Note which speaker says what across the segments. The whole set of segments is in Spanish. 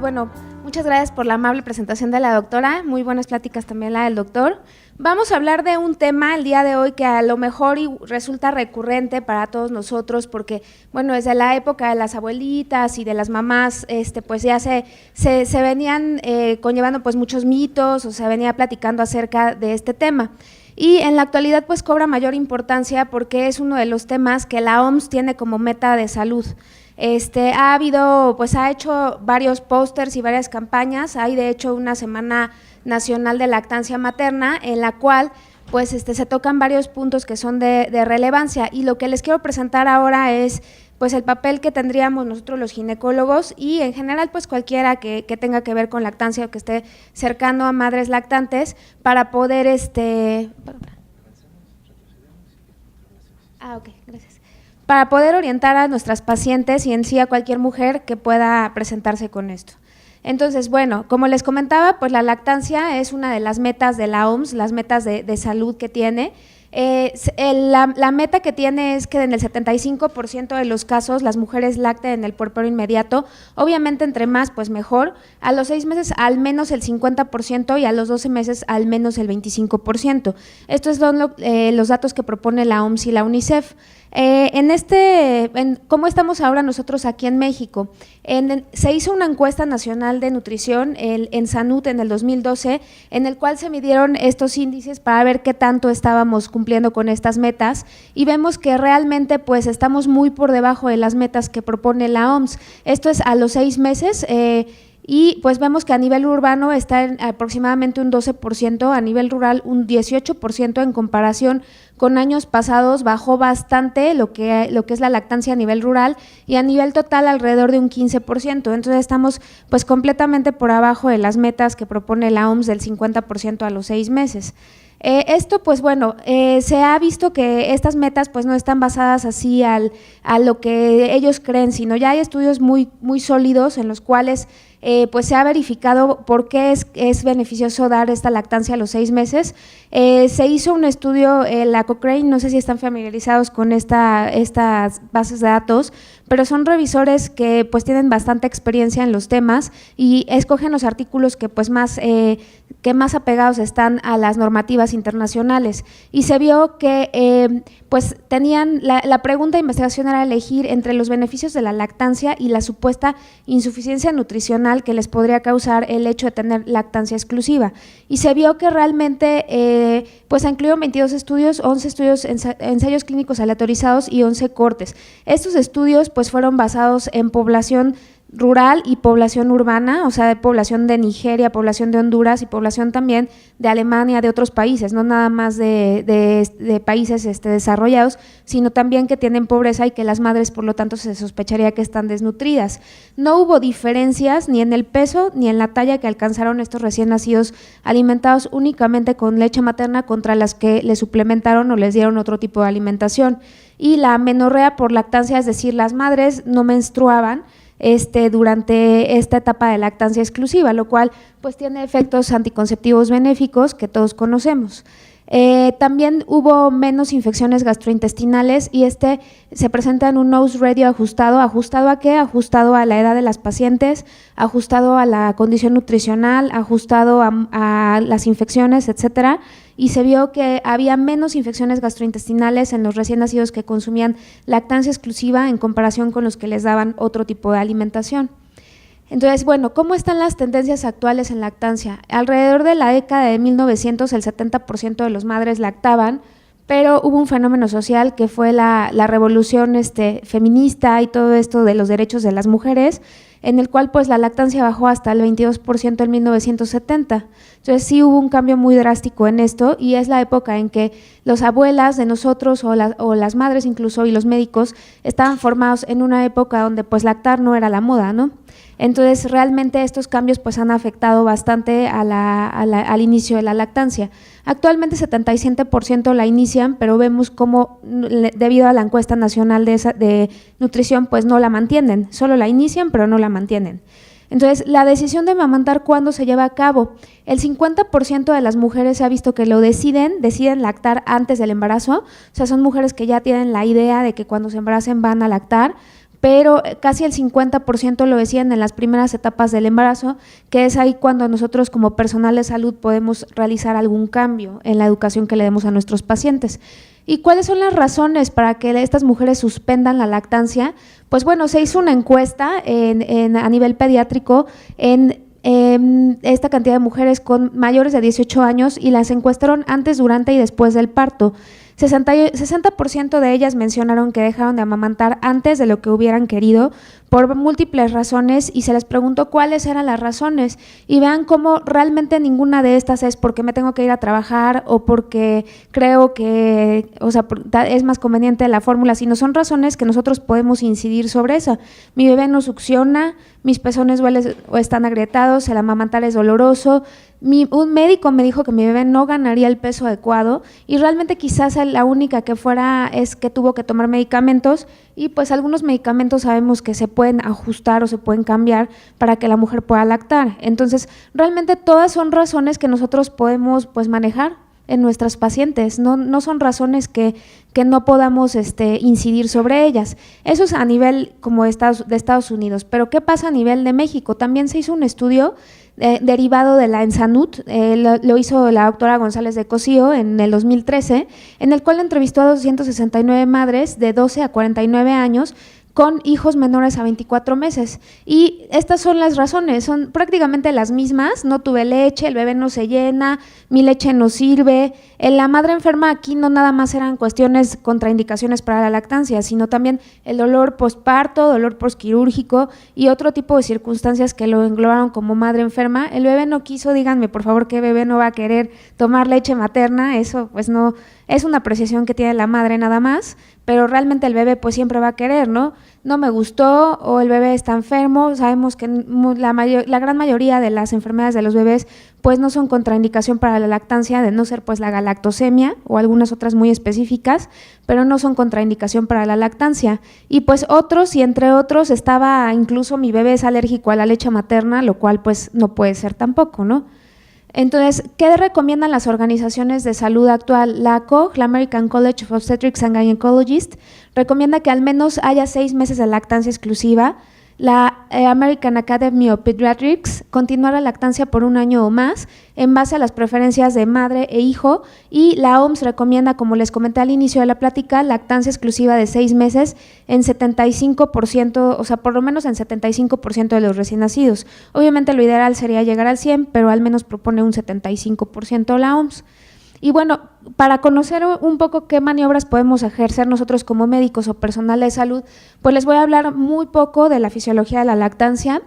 Speaker 1: Bueno, muchas gracias por la amable presentación de la doctora, muy buenas pláticas también la del doctor. Vamos a hablar de un tema el día de hoy que a lo mejor resulta recurrente para todos nosotros porque, bueno, desde la época de las abuelitas y de las mamás, pues ya se venían conllevando pues muchos mitos o se venía platicando acerca de este tema. Y en la actualidad pues cobra mayor importancia porque es uno de los temas que la OMS tiene como meta de salud. Ha hecho varios pósters y varias campañas. Hay de hecho una Semana Nacional de Lactancia Materna en la cual pues se tocan varios puntos que son de relevancia, y lo que les quiero presentar ahora es pues el papel que tendríamos nosotros los ginecólogos y en general pues cualquiera que tenga que ver con lactancia o que esté cercano a madres lactantes para poder gracias. Para poder orientar a nuestras pacientes y en sí a cualquier mujer que pueda presentarse con esto. Entonces, bueno, como les comentaba, pues la lactancia es una de las metas de la OMS, las metas de salud que tiene. La meta que tiene es que en el 75% de los casos las mujeres lacten en el puerperio inmediato, obviamente entre más pues mejor, a los 6 meses al menos el 50% y a los 12 meses al menos el 25%. Estos son los datos que propone la OMS y la UNICEF. ¿Cómo estamos ahora nosotros aquí en México? Se hizo una encuesta nacional de nutrición en Sanud en el 2012, en el cual se midieron estos índices para ver qué tanto estábamos cumpliendo con estas metas, y vemos que realmente pues estamos muy por debajo de las metas que propone la OMS. Esto es a los 6 meses. Y pues vemos que a nivel urbano está en aproximadamente un 12%, a nivel rural un 18%, en comparación con años pasados bajó bastante lo que es la lactancia a nivel rural, y a nivel total alrededor de un 15%, entonces estamos pues completamente por abajo de las metas que propone la OMS del 50% a los 6 meses. Esto pues bueno, se ha visto que estas metas pues no están basadas así a lo que ellos creen, sino ya hay estudios muy sólidos en los cuales pues se ha verificado por qué es beneficioso dar esta lactancia a los 6 meses. Se hizo un estudio, la Cochrane, no sé si están familiarizados con estas bases de datos, pero son revisores que pues tienen bastante experiencia en los temas y escogen los artículos que pues más apegados están a las normativas internacionales, y se vio que pues tenían, la pregunta de investigación era elegir entre los beneficios de la lactancia y la supuesta insuficiencia nutricional que les podría causar el hecho de tener lactancia exclusiva, y se vio que realmente pues incluyeron 22 estudios, 11 estudios, ensayos clínicos aleatorizados y 11 cortes. Estos estudios pues fueron basados en población rural y población urbana, o sea, de población de Nigeria, población de Honduras y población también de Alemania, de otros países, no nada más de países desarrollados, sino también que tienen pobreza y que las madres, por lo tanto, se sospecharía que están desnutridas. No hubo diferencias ni en el peso ni en la talla que alcanzaron estos recién nacidos alimentados únicamente con leche materna contra las que les suplementaron o les dieron otro tipo de alimentación. Y la amenorrea por lactancia, es decir, las madres no menstruaban durante esta etapa de lactancia exclusiva, lo cual pues tiene efectos anticonceptivos benéficos que todos conocemos. También hubo menos infecciones gastrointestinales, y se presenta en un nose radio ajustado. ¿Ajustado a qué? Ajustado a la edad de las pacientes, ajustado a la condición nutricional, ajustado a las infecciones, etcétera, y se vio que había menos infecciones gastrointestinales en los recién nacidos que consumían lactancia exclusiva en comparación con los que les daban otro tipo de alimentación. Entonces, bueno, ¿cómo están las tendencias actuales en lactancia? Alrededor de la década de 1900 el 70% de las madres lactaban, pero hubo un fenómeno social que fue la revolución feminista y todo esto de los derechos de las mujeres, en el cual pues la lactancia bajó hasta el 22% en 1970. Entonces sí hubo un cambio muy drástico en esto, y es la época en que las abuelas de nosotros o las madres incluso y los médicos estaban formados en una época donde pues lactar no era la moda, ¿no? Entonces realmente estos cambios pues han afectado bastante al inicio de la lactancia. Actualmente 77% la inician, pero vemos cómo debido a la encuesta nacional de nutrición pues no la mantienen, solo la inician pero no la mantienen. Entonces, la decisión de amamantar, ¿cuándo se lleva a cabo? El 50% de las mujeres se ha visto que lo deciden lactar antes del embarazo, o sea, son mujeres que ya tienen la idea de que cuando se embaracen van a lactar. pero casi el 50% lo decían en las primeras etapas del embarazo, que es ahí cuando nosotros como personal de salud podemos realizar algún cambio en la educación que le demos a nuestros pacientes. ¿Y cuáles son las razones para que estas mujeres suspendan la lactancia? Pues bueno, se hizo una encuesta a nivel pediátrico en esta cantidad de mujeres con mayores de 18 años y las encuestaron antes, durante y después del parto. 60% de ellas mencionaron que dejaron de amamantar antes de lo que hubieran querido por múltiples razones y se les preguntó cuáles eran las razones y vean cómo realmente ninguna de estas es porque me tengo que ir a trabajar o porque creo que, o sea, es más conveniente la fórmula, sino son razones que nosotros podemos incidir sobre eso. Mi bebé no succiona, mis pezones o están agrietados, el amamantar es doloroso. Un médico me dijo que mi bebé no ganaría el peso adecuado y realmente quizás la única que fuera es que tuvo que tomar medicamentos y pues algunos medicamentos sabemos que se pueden ajustar o se pueden cambiar para que la mujer pueda lactar. Entonces, realmente todas son razones que nosotros podemos pues manejar en nuestras pacientes, no son razones que no podamos incidir sobre ellas. Eso es a nivel como de Estados Unidos, pero ¿qué pasa a nivel de México? También se hizo un estudio derivado de la ENSANUT, lo hizo la doctora González de Cosío en el 2013, en el cual entrevistó a 269 madres de 12 a 49 años con hijos menores a 24 meses. Y estas son las razones, son prácticamente las mismas: no tuve leche, el bebé no se llena, mi leche no sirve. La madre enferma aquí no nada más eran cuestiones, contraindicaciones para la lactancia, sino también el dolor postparto, dolor postquirúrgico y otro tipo de circunstancias que lo englobaron como madre enferma. El bebé no quiso, díganme por favor qué bebé no va a querer tomar leche materna, eso pues no, es una apreciación que tiene la madre nada más, pero realmente el bebé pues siempre va a querer, ¿no? No me gustó o el bebé está enfermo. Sabemos que la gran mayoría de las enfermedades de los bebés pues no son contraindicación para la lactancia, de no ser pues la galactosemia o algunas otras muy específicas, pero no son contraindicación para la lactancia. Y pues otros, y entre otros estaba incluso mi bebé es alérgico a la leche materna, lo cual pues no puede ser tampoco, ¿no? Entonces, ¿qué recomiendan las organizaciones de salud actual? La ACOG, la American College of Obstetrics and Gynecologists, recomienda que al menos haya 6 meses de lactancia exclusiva. La American Academy of Pediatrics continúa la lactancia por 1 año o más en base a las preferencias de madre e hijo, y la OMS recomienda, como les comenté al inicio de la plática, lactancia exclusiva de 6 meses en 75%, o sea, por lo menos en 75% de los recién nacidos. Obviamente lo ideal sería llegar al 100%, pero al menos propone un 75% la OMS. Y bueno, para conocer un poco qué maniobras podemos ejercer nosotros como médicos o personal de salud, pues les voy a hablar muy poco de la fisiología de la lactancia.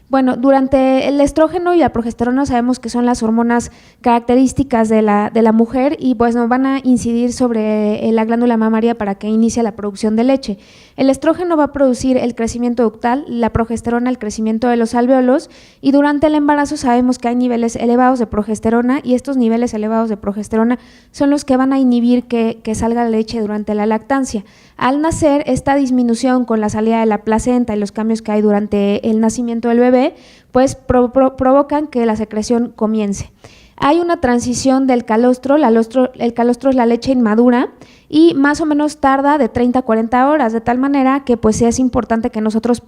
Speaker 1: Bueno, durante el estrógeno y la progesterona sabemos que son las hormonas características de la mujer y pues nos van a incidir sobre la glándula mamaria para que inicie la producción de leche. El estrógeno va a producir el crecimiento ductal, la progesterona el crecimiento de los alvéolos, y durante el embarazo sabemos que hay niveles elevados de progesterona y estos niveles elevados de progesterona son los que van a inhibir que salga la leche durante la lactancia. Al nacer, esta disminución con la salida de la placenta y los cambios que hay durante el nacimiento del bebé, pues provocan que la secreción comience. Hay una transición del calostro, el calostro es la leche inmadura y más o menos tarda de 30 a 40 horas, de tal manera que pues es importante que nosotros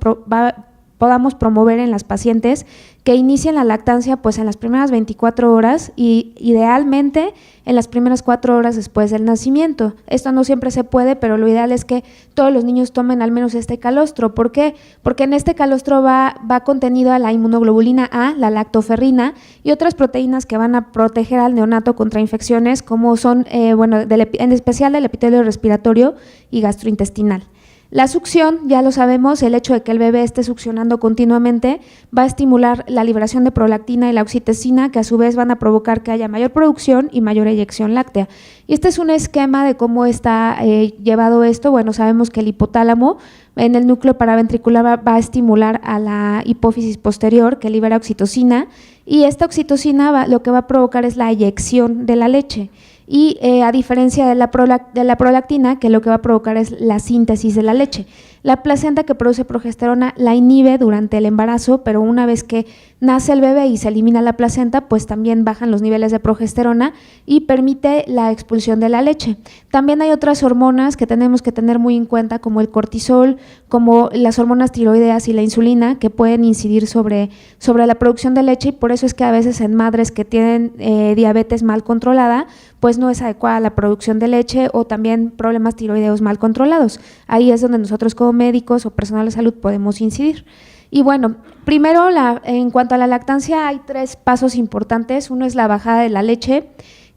Speaker 1: podamos promover en las pacientes que inicien la lactancia pues en las primeras 24 horas y idealmente en las primeras 4 horas después del nacimiento. Esto no siempre se puede, pero lo ideal es que todos los niños tomen al menos este calostro. ¿Por qué? Porque en este calostro va contenido la inmunoglobulina A, la lactoferrina y otras proteínas que van a proteger al neonato contra infecciones como son, en especial del epitelio respiratorio y gastrointestinal. La succión, ya lo sabemos, el hecho de que el bebé esté succionando continuamente va a estimular la liberación de prolactina y la oxitocina, que a su vez van a provocar que haya mayor producción y mayor eyección láctea. Y este es un esquema de cómo está llevado esto. Bueno, sabemos que el hipotálamo en el núcleo paraventricular va a estimular a la hipófisis posterior, que libera oxitocina, y esta oxitocina lo que va a provocar es la eyección de la leche. Y a diferencia de la prolactina, que lo que va a provocar es la síntesis de la leche. La placenta que produce progesterona la inhibe durante el embarazo, pero una vez que nace el bebé y se elimina la placenta, pues también bajan los niveles de progesterona y permite la expulsión de la leche. También hay otras hormonas que tenemos que tener muy en cuenta, como el cortisol, como las hormonas tiroideas y la insulina, que pueden incidir sobre la producción de leche, y por eso es que a veces en madres que tienen diabetes mal controlada, pues no es adecuada la producción de leche, o también problemas tiroideos mal controlados. Ahí es donde nosotros como médicos o personal de salud podemos incidir. Y bueno, primero en cuanto a la lactancia hay 3 pasos importantes. Uno es la bajada de la leche,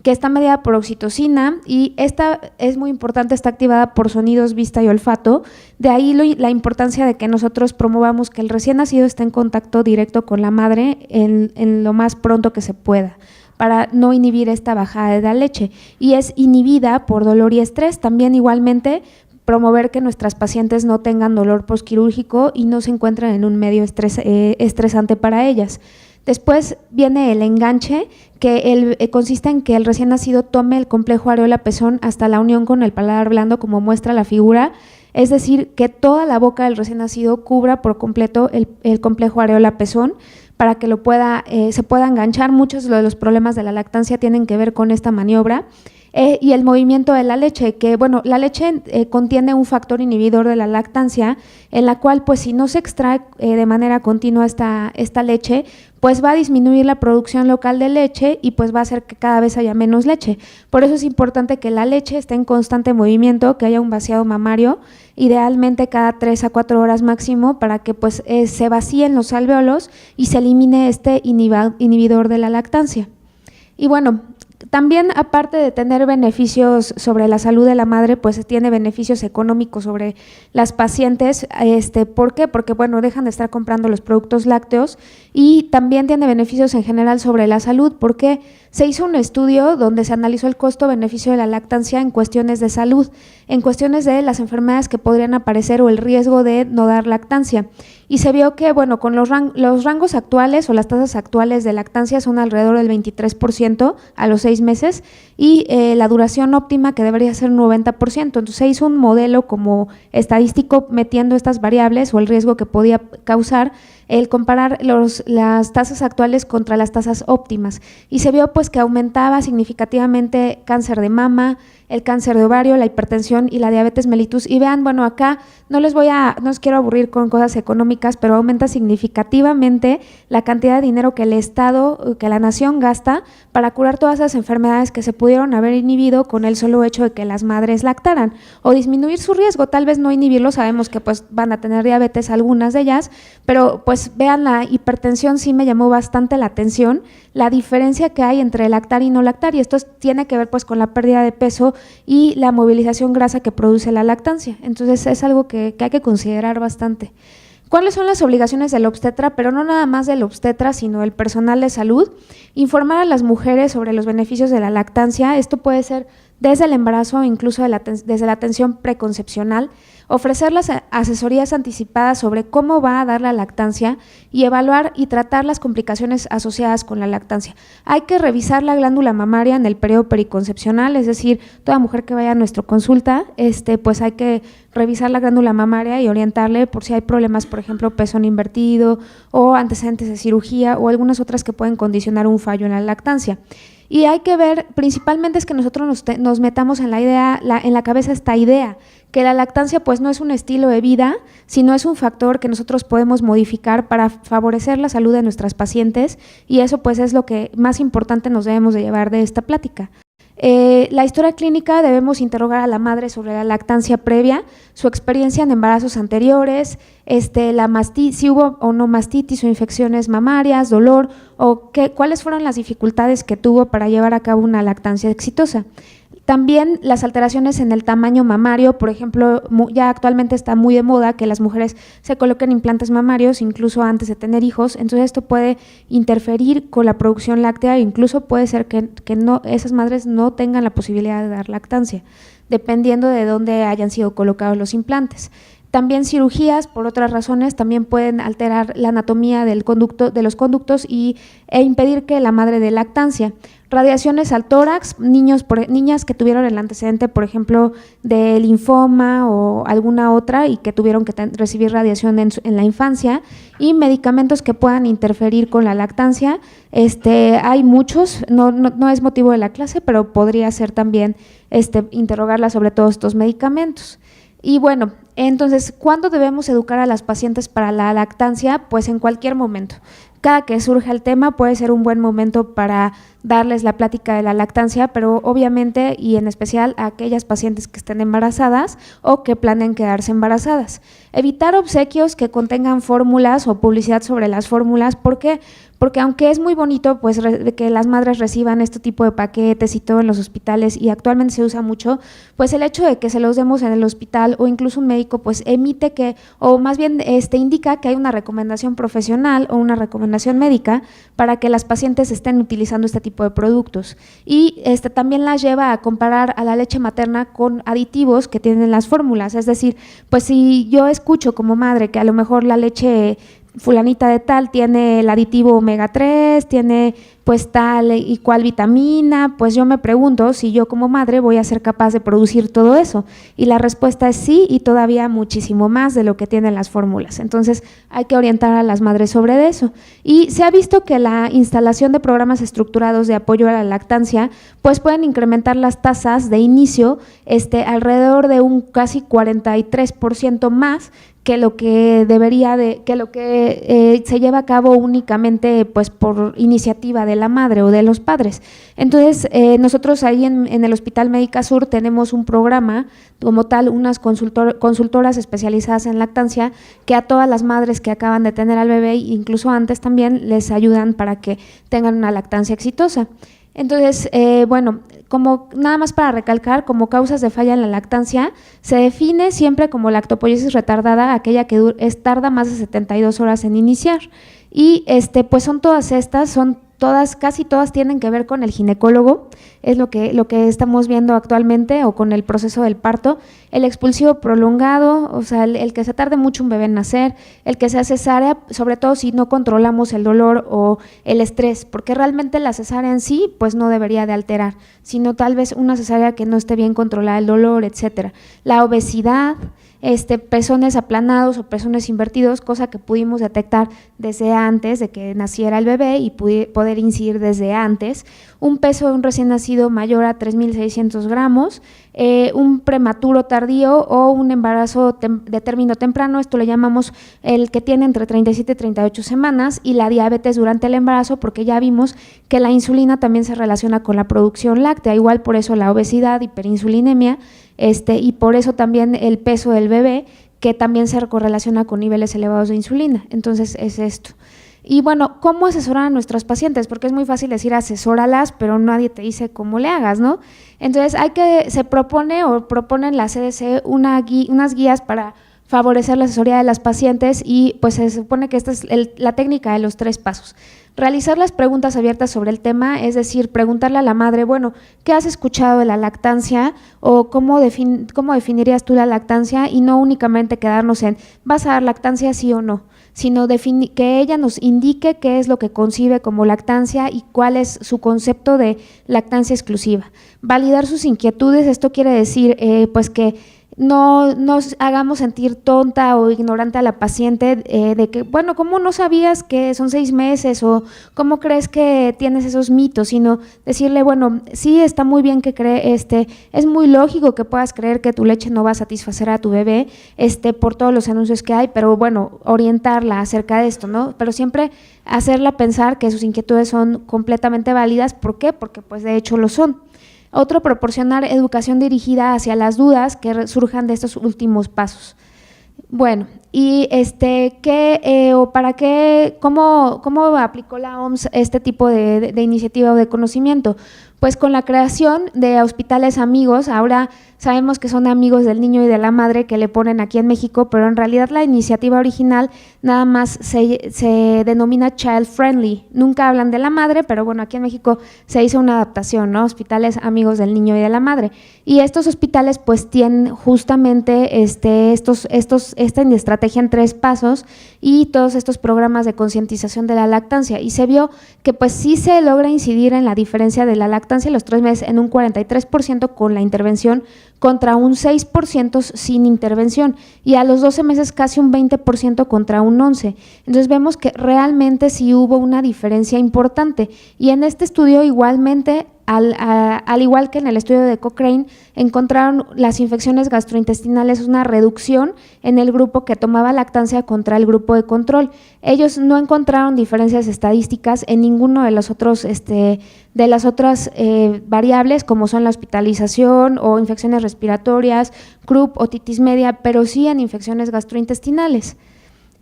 Speaker 1: que está mediada por oxitocina, y esta es muy importante, está activada por sonidos, vista y olfato. De ahí la importancia de que nosotros promovamos que el recién nacido esté en contacto directo con la madre en lo más pronto que se pueda, para no inhibir esta bajada de la leche, y es inhibida por dolor y estrés. También igualmente promover que nuestras pacientes no tengan dolor postquirúrgico y no se encuentren en un medio estresante para ellas. Después viene el enganche, que consiste en que el recién nacido tome el complejo areola-pezón hasta la unión con el paladar blando, como muestra la figura, es decir, que toda la boca del recién nacido cubra por completo el complejo areola-pezón, para que se pueda enganchar. Muchos de los problemas de la lactancia tienen que ver con esta maniobra. Y el movimiento de la leche, que bueno, la leche contiene un factor inhibidor de la lactancia, en la cual pues si no se extrae de manera continua esta leche, pues va a disminuir la producción local de leche y pues va a hacer que cada vez haya menos leche. Por eso es importante que la leche esté en constante movimiento, que haya un vaciado mamario, idealmente cada 3 a 4 horas máximo, para que pues se vacíen los alvéolos y se elimine este inhibidor de la lactancia. Y bueno, también, aparte de tener beneficios sobre la salud de la madre, pues tiene beneficios económicos sobre las pacientes. ¿Por qué? Porque bueno, dejan de estar comprando los productos lácteos, y también tiene beneficios en general sobre la salud, porque se hizo un estudio donde se analizó el costo-beneficio de la lactancia en cuestiones de salud, en cuestiones de las enfermedades que podrían aparecer o el riesgo de no dar lactancia. Y se vio que, bueno, con los rangos actuales o las tasas actuales de lactancia son alrededor del 23% a los 6 meses, y la duración óptima, que debería ser 90%. Entonces se hizo un modelo como estadístico metiendo estas variables o el riesgo que podía causar el comparar las tasas actuales contra las tasas óptimas, y se vio pues que aumentaba significativamente cáncer de mama, el cáncer de ovario, la hipertensión y la diabetes mellitus. Y vean, bueno, acá no os quiero aburrir con cosas económicas, pero aumenta significativamente la cantidad de dinero que el Estado, que la nación gasta para curar todas esas enfermedades que se pudieron haber inhibido con el solo hecho de que las madres lactaran, o disminuir su riesgo, tal vez no inhibirlo. Sabemos que pues van a tener diabetes algunas de ellas, pero pues vean, la hipertensión sí me llamó bastante la atención, la diferencia que hay entre lactar y no lactar, y esto tiene que ver pues con la pérdida de peso y la movilización grasa que produce la lactancia. Entonces es algo que hay que considerar bastante. ¿Cuáles son las obligaciones del obstetra? Pero no nada más del obstetra, sino del personal de salud. Informar a las mujeres sobre los beneficios de la lactancia. Esto puede ser desde el embarazo, incluso desde la atención preconcepcional. Ofrecer las asesorías anticipadas sobre cómo va a dar la lactancia, y evaluar y tratar las complicaciones asociadas con la lactancia. Hay que revisar la glándula mamaria en el periodo periconcepcional, es decir, toda mujer que vaya a nuestra consulta, pues hay que revisar la glándula mamaria y orientarle por si hay problemas, por ejemplo, pezón invertido o antecedentes de cirugía o algunas otras que pueden condicionar un fallo en la lactancia. Y hay que ver, principalmente es que nosotros nos metamos en en la cabeza esta idea, que la lactancia pues no es un estilo de vida, sino es un factor que nosotros podemos modificar para favorecer la salud de nuestras pacientes, y eso pues es lo que más importante nos debemos de llevar de esta plática. La historia clínica, debemos interrogar a la madre sobre la lactancia previa, su experiencia en embarazos anteriores, si hubo o no mastitis o infecciones mamarias, dolor, o cuáles fueron las dificultades que tuvo para llevar a cabo una lactancia exitosa. También las alteraciones en el tamaño mamario, por ejemplo, ya actualmente está muy de moda que las mujeres se coloquen implantes mamarios incluso antes de tener hijos, entonces esto puede interferir con la producción láctea, e incluso puede ser que esas madres no tengan la posibilidad de dar lactancia, dependiendo de dónde hayan sido colocados los implantes. También cirugías, por otras razones, también pueden alterar la anatomía de los conductos e impedir que la madre dé lactancia. radiaciones al tórax, niñas que tuvieron el antecedente, por ejemplo, de linfoma o alguna otra y que tuvieron que recibir radiación en la infancia, y medicamentos que puedan interferir con la lactancia. Hay muchos, no es motivo de la clase, pero podría ser también interrogarla sobre todos estos medicamentos. Y bueno, entonces, ¿cuándo debemos educar a las pacientes para la lactancia? Pues en cualquier momento. Cada que surja el tema puede ser un buen momento para darles la plática de la lactancia, pero obviamente y en especial a aquellas pacientes que estén embarazadas o que planeen quedarse embarazadas. Evitar obsequios que contengan fórmulas o publicidad sobre las fórmulas. ¿Por qué? Porque aunque es muy bonito pues que las madres reciban este tipo de paquetes y todo en los hospitales, y actualmente se usa mucho, pues el hecho de que se los demos en el hospital o incluso un médico pues emite que, o más bien indica que hay una recomendación profesional o una recomendación médica para que las pacientes estén utilizando este tipo de productos, y también las lleva a comparar a la leche materna con aditivos que tienen las fórmulas. Es decir, pues si yo escucho como madre que a lo mejor la leche fulanita de tal tiene el aditivo omega 3, tiene pues tal y cual vitamina, pues yo me pregunto si yo como madre voy a ser capaz de producir todo eso, y la respuesta es sí, y todavía muchísimo más de lo que tienen las fórmulas. Entonces hay que orientar a las madres sobre eso, y se ha visto que la instalación de programas estructurados de apoyo a la lactancia pues pueden incrementar las tasas de inicio alrededor de un casi 43% más que lo que se lleva a cabo únicamente pues por iniciativa de la madre o de los padres. Entonces nosotros ahí en el Hospital Médica Sur tenemos un programa como tal, unas consultoras especializadas en lactancia que a todas las madres que acaban de tener al bebé, incluso antes también, les ayudan para que tengan una lactancia exitosa. Entonces, bueno, como nada más para recalcar, como causas de falla en la lactancia, se define siempre como lactopoiesis retardada aquella que tarda más de 72 horas en iniciar, y pues son todas estas, casi todas tienen que ver con el ginecólogo, es lo que estamos viendo actualmente, o con el proceso del parto, el expulsivo prolongado, o sea, el que se tarde mucho un bebé en nacer, el que sea cesárea, sobre todo si no controlamos el dolor o el estrés, porque realmente la cesárea en sí pues no debería de alterar, sino tal vez una cesárea que no esté bien controlada el dolor, etcétera. La obesidad, pezones aplanados o pezones invertidos, cosa que pudimos detectar desde antes de que naciera el bebé y poder incidir desde antes, un peso de un recién nacido mayor a 3.600 gramos, un prematuro tardío o un embarazo de término temprano, esto le llamamos el que tiene entre 37 y 38 semanas, y la diabetes durante el embarazo, porque ya vimos que la insulina también se relaciona con la producción láctea, igual por eso la obesidad, hiperinsulinemia, y por eso también el peso del bebé, que también se correlaciona con niveles elevados de insulina. Entonces es esto. Y bueno, ¿cómo asesorar a nuestras pacientes? Porque es muy fácil decir asesóralas, pero nadie te dice cómo le hagas, ¿no? Entonces se proponen la CDC unas guías para favorecer la asesoría de las pacientes, y pues se supone que esta es la técnica de los 3 pasos. Realizar las preguntas abiertas sobre el tema, es decir, preguntarle a la madre, bueno, ¿qué has escuchado de la lactancia? O ¿cómo definirías tú la lactancia? Y no únicamente quedarnos en, ¿vas a dar lactancia sí o no? Sino que ella nos indique qué es lo que concibe como lactancia y cuál es su concepto de lactancia exclusiva. Validar sus inquietudes, esto quiere decir pues que no nos hagamos sentir tonta o ignorante a la paciente de que, bueno, ¿cómo no sabías que son 6 meses? O ¿cómo crees que tienes esos mitos? Sino decirle, bueno, sí, está muy bien que es muy lógico que puedas creer que tu leche no va a satisfacer a tu bebé por todos los anuncios que hay, pero bueno, orientarla acerca de esto, ¿no? Pero siempre hacerla pensar que sus inquietudes son completamente válidas. ¿Por qué? Porque pues de hecho lo son. Otro, proporcionar educación dirigida hacia las dudas que surjan de estos últimos pasos. Bueno, y ¿cómo aplicó la OMS este tipo de iniciativa o de conocimiento? Pues con la creación de hospitales amigos. Ahora sabemos que son amigos del niño y de la madre, que le ponen aquí en México, pero en realidad la iniciativa original nada más se denomina child friendly. Nunca hablan de la madre, pero bueno, aquí en México se hizo una adaptación, ¿no? Hospitales amigos del niño y de la madre. Y estos hospitales pues tienen justamente esta estrategia estrategia en 3 pasos y todos estos programas de concientización de la lactancia, y se vio que pues sí se logra incidir en la diferencia de la lactancia a los 3 meses en un 43% con la intervención contra un 6% sin intervención, y a los 12 meses casi un 20% contra un 11%. Entonces vemos que realmente sí hubo una diferencia importante, y en este estudio igualmente, al igual que en el estudio de Cochrane, encontraron las infecciones gastrointestinales una reducción en el grupo que tomaba lactancia contra el grupo de control. Ellos no encontraron diferencias estadísticas en ninguno de los otros de las otras variables, como son la hospitalización o infecciones respiratorias, croup, otitis media, pero sí en infecciones gastrointestinales.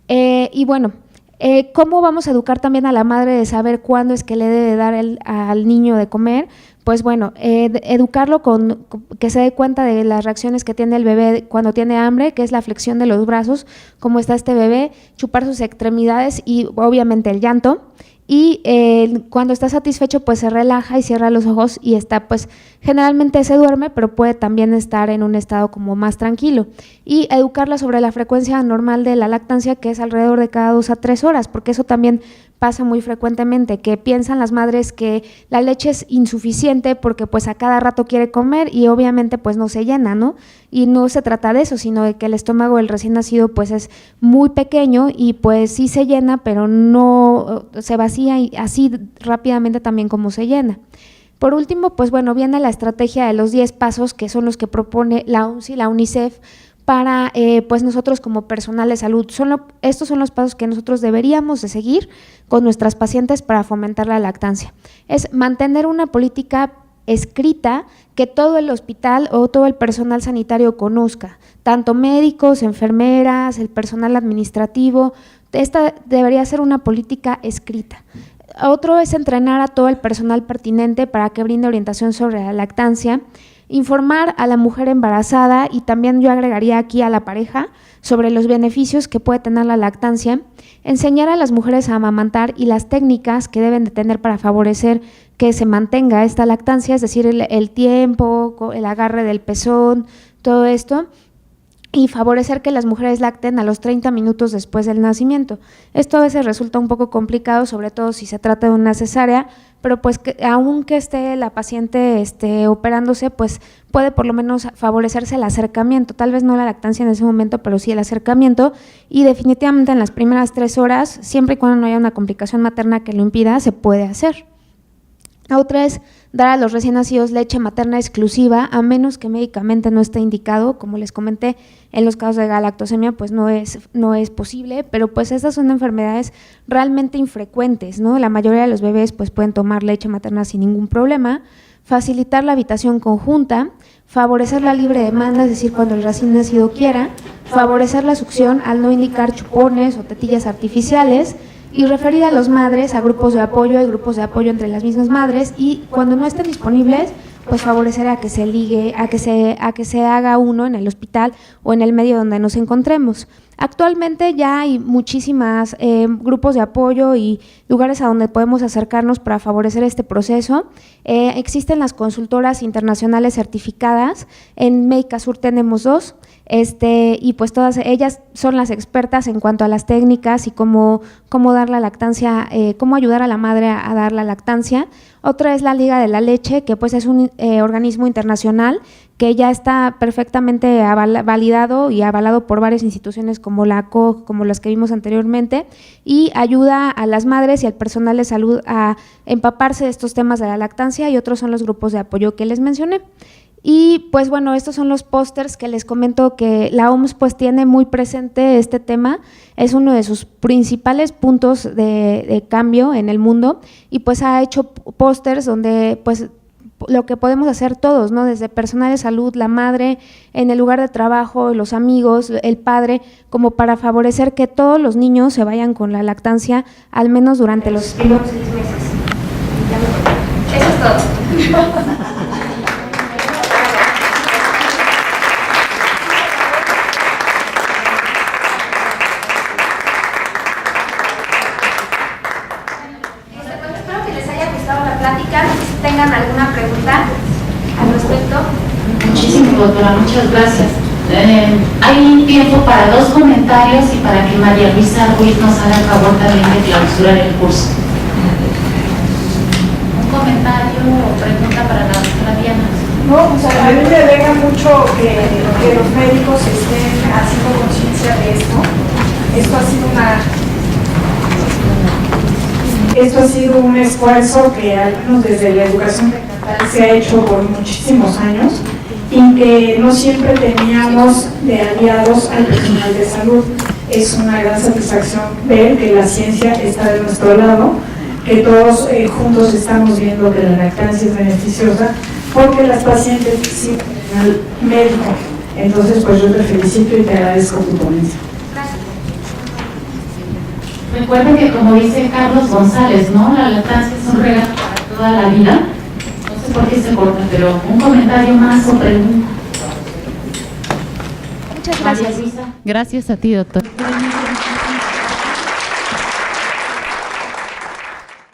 Speaker 1: Y bueno, ¿cómo vamos a educar también a la madre de saber cuándo es que le debe dar al niño de comer? Pues bueno, educarlo con que se dé cuenta de las reacciones que tiene el bebé cuando tiene hambre, que es la flexión de los brazos, cómo está este bebé, chupar sus extremidades y obviamente el llanto. Y cuando está satisfecho pues se relaja y cierra los ojos y está pues generalmente se duerme, pero puede también estar en un estado como más tranquilo, y educarla sobre la frecuencia normal de la lactancia, que es alrededor de cada 2 a 3 horas, porque eso también pasa muy frecuentemente, que piensan las madres que la leche es insuficiente porque pues a cada rato quiere comer y obviamente pues no se llena, ¿no? Y no se trata de eso, sino de que el estómago del recién nacido pues es muy pequeño y pues sí se llena, pero no se vacía así rápidamente también como se llena. Por último, pues bueno, viene la estrategia de los 10 pasos, que son los que propone la OMS y la UNICEF para pues nosotros como personal de salud. Estos son los pasos que nosotros deberíamos de seguir con nuestras pacientes para fomentar la lactancia. Es mantener una política escrita que todo el hospital o todo el personal sanitario conozca, tanto médicos, enfermeras, el personal administrativo. Esta debería ser una política escrita. Otro es entrenar a todo el personal pertinente para que brinde orientación sobre la lactancia, informar a la mujer embarazada y también yo agregaría aquí a la pareja sobre los beneficios que puede tener la lactancia, enseñar a las mujeres a amamantar y las técnicas que deben de tener para favorecer que se mantenga esta lactancia, es decir, el tiempo, el agarre del pezón, todo esto, y favorecer que las mujeres lacten a los 30 minutos después del nacimiento. Esto a veces resulta un poco complicado, sobre todo si se trata de una cesárea, pero pues aunque esté la paciente operándose, pues puede por lo menos favorecerse el acercamiento, tal vez no la lactancia en ese momento, pero sí el acercamiento, y definitivamente en las primeras 3 horas, siempre y cuando no haya una complicación materna que lo impida, se puede hacer. La otra es dar a los recién nacidos leche materna exclusiva, a menos que médicamente no esté indicado. Como les comenté, en los casos de galactosemia pues no es posible, pero pues estas son enfermedades realmente infrecuentes, ¿no? La mayoría de los bebés pues pueden tomar leche materna sin ningún problema. Facilitar la habitación conjunta, favorecer la libre demanda, es decir, cuando el recién nacido quiera, favorecer la succión al no indicar chupones o tetillas artificiales, y referir a las madres a grupos de apoyo, hay grupos de apoyo entre las mismas madres, y cuando no estén disponibles, pues favorecer a que se ligue, a que se haga uno en el hospital o en el medio donde nos encontremos. Actualmente ya hay muchísimas grupos de apoyo y lugares a donde podemos acercarnos para favorecer este proceso. Existen las consultoras internacionales certificadas, en Médica Sur tenemos 2, y pues todas ellas son las expertas en cuanto a las técnicas y cómo dar la lactancia, cómo ayudar a la madre a dar la lactancia. Otra es la Liga de la Leche, que pues es un organismo internacional que ya está perfectamente validado y avalado por varias instituciones como la COG, como las que vimos anteriormente, y ayuda a las madres y al personal de salud a empaparse de estos temas de la lactancia, y otros son los grupos de apoyo que les mencioné. Y pues bueno, estos son los pósters que les comento que la OMS pues tiene muy presente este tema, es uno de sus principales puntos de cambio en el mundo, y pues ha hecho pósters donde pues lo que podemos hacer todos, ¿no? Desde personal de salud, la madre, en el lugar de trabajo, los amigos, el padre, como para favorecer que todos los niños se vayan con la lactancia, al menos durante los primeros 6 meses. Eso es todo.
Speaker 2: ¿Tengan alguna pregunta al respecto?
Speaker 3: Muchísimo, doctora, muchas gracias.
Speaker 2: Hay tiempo para 2 comentarios y para que María Luisa Ruiz nos haga el favor también de clausurar el curso. Un comentario o pregunta para la doctora Diana.
Speaker 3: No, o sea, a mí me alegra mucho que los médicos estén haciendo conciencia de esto. Esto ha sido un esfuerzo que al menos desde la educación prenatal se ha hecho por muchísimos años y que no siempre teníamos de aliados al personal de salud. Es una gran satisfacción ver que la ciencia está de nuestro lado, que todos juntos estamos viendo que la lactancia es beneficiosa porque las pacientes siguen al médico. Entonces, pues yo te felicito y te agradezco tu ponencia.
Speaker 2: Recuerden que, como dice Carlos González, ¿no? La lactancia es un regalo para toda la vida. No sé por qué se corta, pero un comentario más o pregunta.
Speaker 1: Muchas gracias.
Speaker 2: Gracias a ti, doctor.